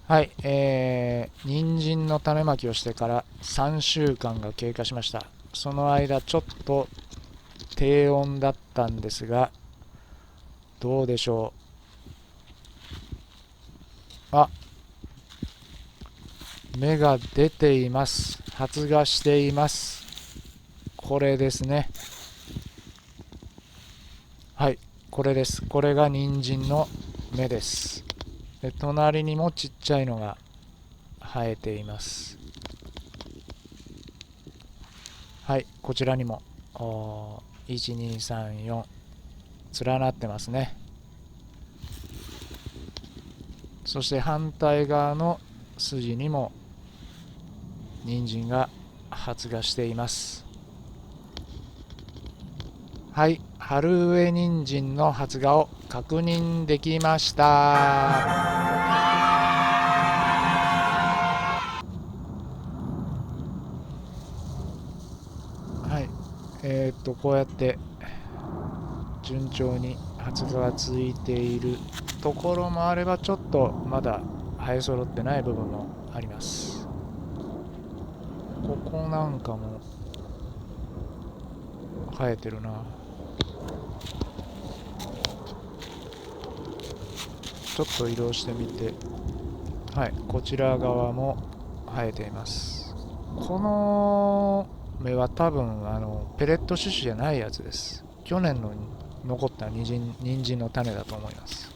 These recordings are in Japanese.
はい、人参の種まきをしてから3週間が経過しました。その間ちょっと低温だったんですが、どうでしょう。芽が出ています。発芽しています。これですね。はい、これです。これが人参の芽です。で、隣にもちっちゃいのが生えています。はい、こちらにも1234連なってますね。そして反対側の筋にも人参が発芽しています。はい、春植え人参の発芽を確認できました。はい、こうやって順調に発芽がついているところもあれば、ちょっとまだ生え揃ってない部分もあります。ここなんかも生えてるな。ちょっと移動してみて、はい、こちら側も生えています。この芽は多分ペレット種子じゃないやつです。去年の残った人参の種だと思います。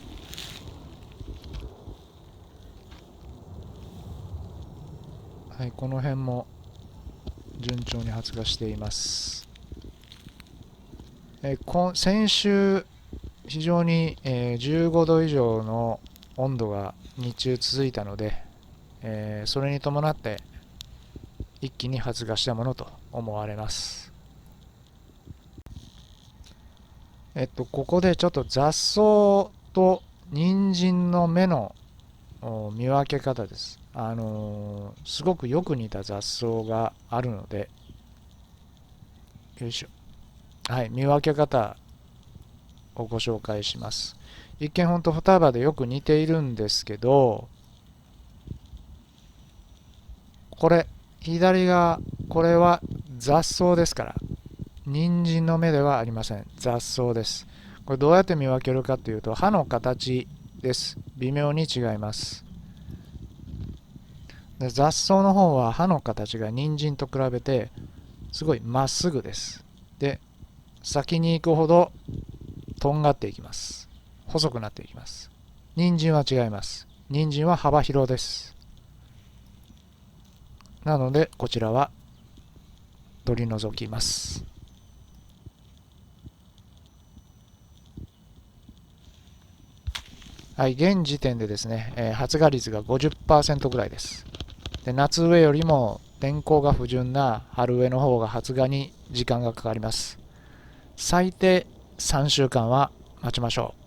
はい、この辺も順調に発芽しています。先週非常に、15度以上の温度が日中続いたので、それに伴って一気に発芽したものと思われます。ここでちょっと雑草と人参の芽の見分け方です。すごくよく似た雑草があるので、よいしょ。はい、見分け方をご紹介します。一見ほんと双葉でよく似ているんですけど、これ、左側、これは雑草ですから、人参の芽ではありません。雑草です。これどうやって見分けるかというと、葉の形です。微妙に違います。で、雑草の方は葉の形が人参と比べてすごいまっすぐです。で、先に行くほどとんがっていきます。細くなっていきます。人参は違います。人参は幅広です。なので、こちらは取り除きます。はい、現時点でですね、発芽率が 50% ぐらいです。で、夏植えよりも天候が不順な春植えの方が発芽に時間がかかります。最低3週間は待ちましょう。